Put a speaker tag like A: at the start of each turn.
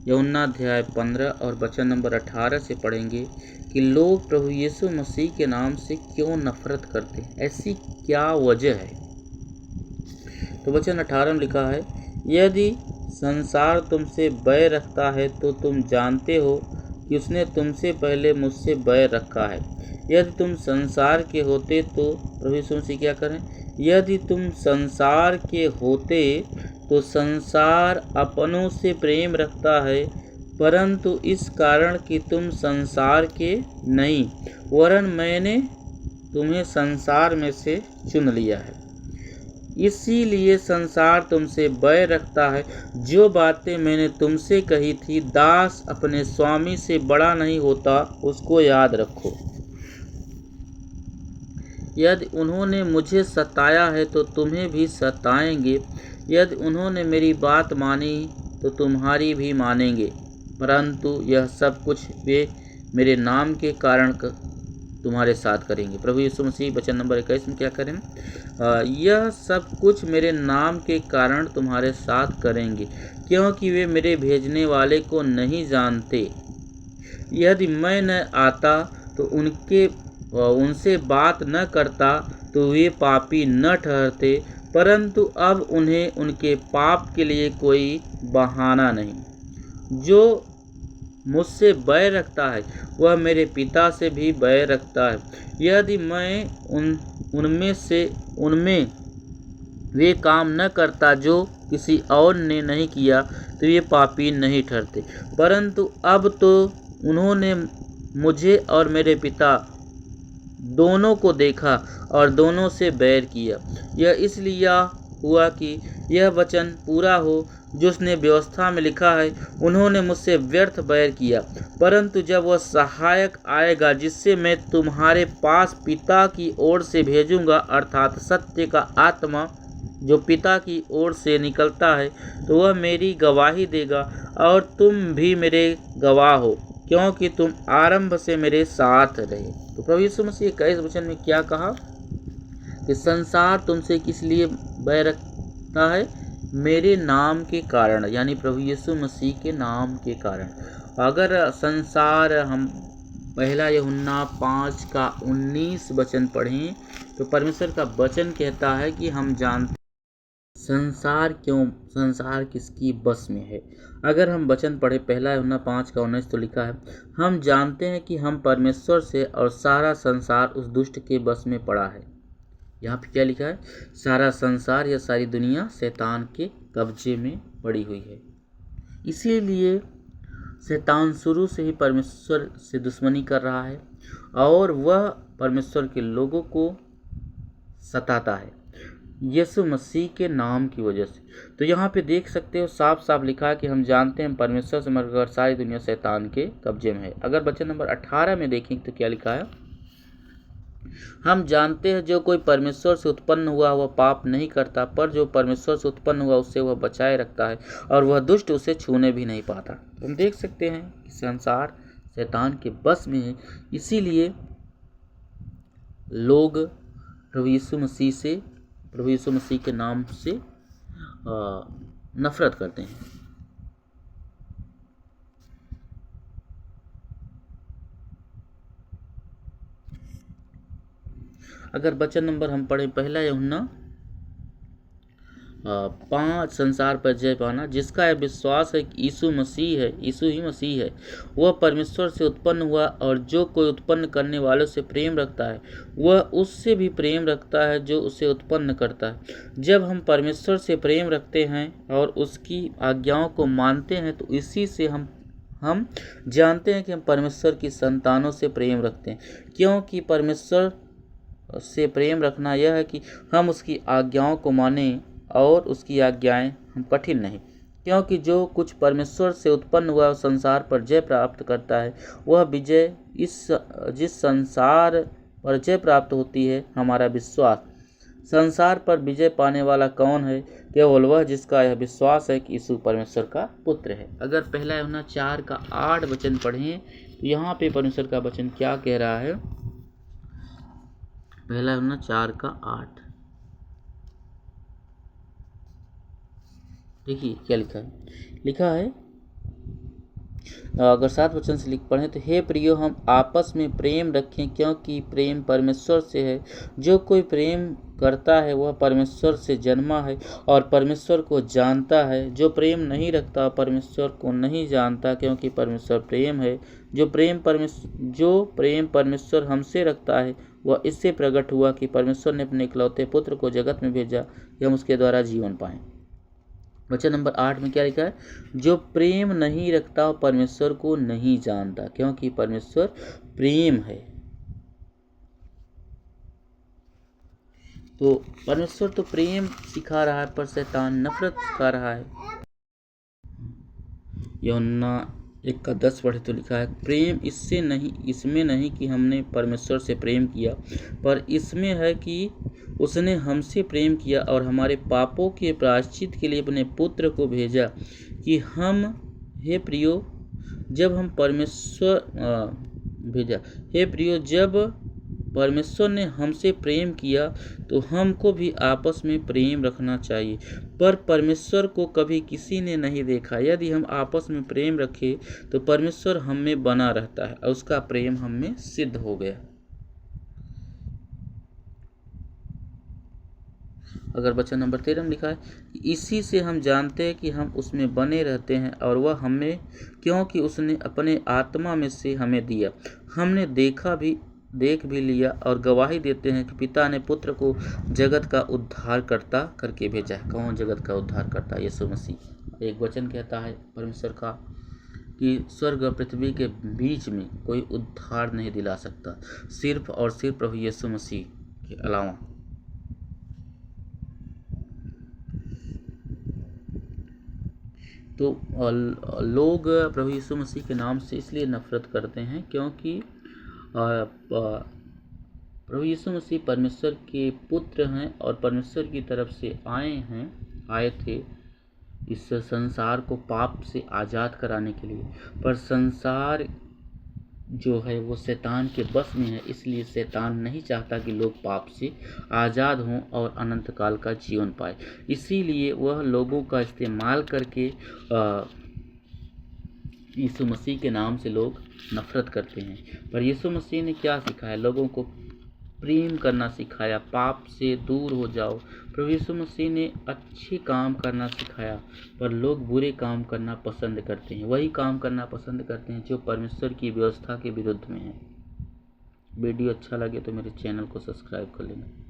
A: यूहन्ना अध्याय 15 और वचन नंबर 18 से पढ़ेंगे कि लोग प्रभु यीशु मसीह के नाम से क्यों नफरत करते हैं, ऐसी क्या वजह है। तो वचन 18 में लिखा है, यदि संसार तुमसे बैर रखता है तो तुम जानते हो कि उसने तुमसे पहले मुझसे बैर रखा है। यदि तुम संसार के होते तो प्रभु यीशु मसीह क्या करें, यदि तुम संसार के होते तो संसार अपनों से प्रेम रखता है, परंतु इस कारण कि तुम संसार के नहीं वरन मैंने तुम्हें संसार में से चुन लिया है, इसीलिए संसार तुमसे बैर रखता है। जो बातें मैंने तुमसे कही थी, दास अपने स्वामी से बड़ा नहीं होता, उसको याद रखो। यदि उन्होंने मुझे सताया है तो तुम्हें भी सताएंगे, यदि उन्होंने मेरी बात मानी तो तुम्हारी भी मानेंगे, परंतु यह सब कुछ वे मेरे नाम के कारण तुम्हारे साथ करेंगे। प्रभु यीशु मसीह वचन नंबर 21 में क्या करें, यह सब कुछ मेरे नाम के कारण तुम्हारे साथ करेंगे, क्योंकि वे मेरे भेजने वाले को नहीं जानते। यदि मैं न आता तो उनसे बात न करता तो वे पापी न ठहरते, परंतु अब उन्हें उनके पाप के लिए कोई बहाना नहीं। जो मुझसे बैर रखता है वह मेरे पिता से भी बैर रखता है। यदि मैं उनमें वे काम न करता जो किसी और ने नहीं किया तो ये पापी नहीं ठहरते, परंतु अब तो उन्होंने मुझे और मेरे पिता दोनों को देखा और दोनों से बैर किया। यह इसलिए हुआ कि यह वचन पूरा हो जो उसने व्यवस्था में लिखा है, उन्होंने मुझसे व्यर्थ बैर किया। परंतु जब वह सहायक आएगा जिससे मैं तुम्हारे पास पिता की ओर से भेजूंगा, अर्थात सत्य का आत्मा जो पिता की ओर से निकलता है, तो वह मेरी गवाही देगा और तुम भी मेरे गवाह हो, क्योंकि तुम आरंभ से मेरे साथ रहे। तो प्रभु यीशु मसीह 21 वचन में क्या कहा कि संसार तुमसे किस लिए बैर रखता है, मेरे नाम के कारण, यानी प्रभु यीशु मसीह के नाम के कारण। अगर संसार हम पहला यूहन्ना 5 का 19 वचन पढ़ें तो परमेश्वर का वचन कहता है कि हम जानते संसार किसकी बस में है। अगर हम वचन पढ़े पहला यूहन्ना 5 का 19 तो लिखा है, हम जानते हैं कि हम परमेश्वर से और सारा संसार उस दुष्ट के बस में पड़ा है। यहाँ पे क्या लिखा है, सारा संसार या सारी दुनिया शैतान के कब्जे में पड़ी हुई है। इसीलिए शैतान शुरू से ही परमेश्वर से दुश्मनी कर रहा है और वह परमेश्वर के लोगों को सताता है यीशु मसीह के नाम की वजह से। तो यहाँ पे देख सकते हो साफ साफ लिखा है कि हम जानते हैं परमेश्वर से मगर सारी दुनिया शैतान के कब्जे में है। अगर वचन नंबर 18 में देखें तो क्या लिखा है, हम जानते हैं जो कोई परमेश्वर से उत्पन्न हुआ वह पाप नहीं करता, पर जो परमेश्वर से उत्पन्न हुआ उससे वह बचाए रखता है और वह दुष्ट उसे छूने भी नहीं पाता। तो हम देख सकते हैं कि संसार शैतान के बस में है, इसीलिए लोग प्रभु यीशु मसीह के नाम से नफरत करते हैं। अगर वचन नंबर हम पढ़े पहला यूहन्ना 5 संसार पर जय पाना, जिसका यह विश्वास है कि यीशु ही मसीह है, वह परमेश्वर से उत्पन्न हुआ और जो कोई उत्पन्न करने वालों से प्रेम रखता है वह उससे भी प्रेम रखता है जो उसे उत्पन्न करता है। जब हम परमेश्वर से प्रेम रखते हैं और उसकी आज्ञाओं को मानते हैं तो इसी से हम जानते हैं कि हम परमेश्वर की संतानों से प्रेम रखते हैं, क्योंकि परमेश्वर से प्रेम रखना यह है कि हम उसकी आज्ञाओं को मानें और उसकी आज्ञाएं हम कठिन नहीं, क्योंकि जो कुछ परमेश्वर से उत्पन्न हुआ संसार पर जय प्राप्त करता है वह विजय जिस संसार पर जय प्राप्त होती है हमारा विश्वास। संसार पर विजय पाने वाला कौन है, केवल वह जिसका यह विश्वास है कि यीशु परमेश्वर का पुत्र है। अगर पहला यूहन्ना 4 का 8 वचन पढ़ें तो यहाँ पे परमेश्वर का वचन क्या कह रहा है, पहला यूहन्ना 4 का 8 देखिए क्या लिखा है अगर 7 वचन से लिख पढ़ें तो हे प्रियो, हम आपस में प्रेम रखें, क्योंकि प्रेम परमेश्वर से है। जो कोई प्रेम करता है वह परमेश्वर से जन्मा है और परमेश्वर को जानता है। जो प्रेम नहीं रखता परमेश्वर को नहीं जानता, क्योंकि परमेश्वर प्रेम है। जो प्रेम परमेश्वर हमसे रखता है वह इससे प्रकट हुआ कि परमेश्वर ने अपने इकलौते पुत्र को जगत में भेजा कि हम उसके द्वारा जीवन पाएं। वचन नंबर 8 में क्या लिखा है? जो प्रेम नहीं रखता परमेश्वर को नहीं जानता, क्योंकि परमेश्वर प्रेम है। तो परमेश्वर तो प्रेम सिखा रहा है, पर शैतान नफरत सिखा रहा है। यूहन्ना 1:10 पढ़े तो लिखा है, प्रेम इसमें नहीं कि हमने परमेश्वर से प्रेम किया, पर इसमें है कि उसने हमसे प्रेम किया और हमारे पापों के प्रायश्चित के लिए अपने पुत्र को भेजा कि हम हे प्रियो जब परमेश्वर ने हमसे प्रेम किया तो हमको भी आपस में प्रेम रखना चाहिए। पर परमेश्वर को कभी किसी ने नहीं देखा। यदि हम आपस में प्रेम रखें तो परमेश्वर हम में बना रहता है और उसका प्रेम हम में सिद्ध हो गया। अगर वचन नंबर 13 में लिखा है, इसी से हम जानते हैं कि हम उसमें बने रहते हैं और वह हमें, क्योंकि उसने अपने आत्मा में से हमें दिया। हमने देख भी लिया और गवाही देते हैं कि पिता ने पुत्र को जगत का उद्धारकर्ता करके भेजा है। कौन जगत का उद्धारकर्ता? यीशु मसीह। एक वचन कहता है परमेश्वर का कि स्वर्ग और पृथ्वी के बीच में कोई उद्धार नहीं दिला सकता, सिर्फ और सिर्फ प्रभु यीशु मसीह के अलावा। तो लोग प्रभु यीशु मसीह के नाम से इसलिए नफरत करते हैं क्योंकि प्रभु यीशु मसीह परमेश्वर के पुत्र हैं और परमेश्वर की तरफ से आए थे इस संसार को पाप से आज़ाद कराने के लिए। पर संसार जो है वो शैतान के बस में है, इसलिए शैतान नहीं चाहता कि लोग पाप से आज़ाद हों और अनंत काल का जीवन पाए। इसीलिए वह लोगों का इस्तेमाल करके यीशु मसीह के नाम से लोग नफरत करते हैं। पर यीशु मसीह ने क्या सिखाया? लोगों को प्रेम करना सिखाया, पाप से दूर हो जाओ। प्रभु यीशु मसीह ने अच्छे काम करना सिखाया, पर लोग बुरे काम करना पसंद करते हैं। वही काम करना पसंद करते हैं जो परमेश्वर की व्यवस्था के विरुद्ध में है। वीडियो अच्छा लगे तो मेरे चैनल को सब्सक्राइब कर लेना।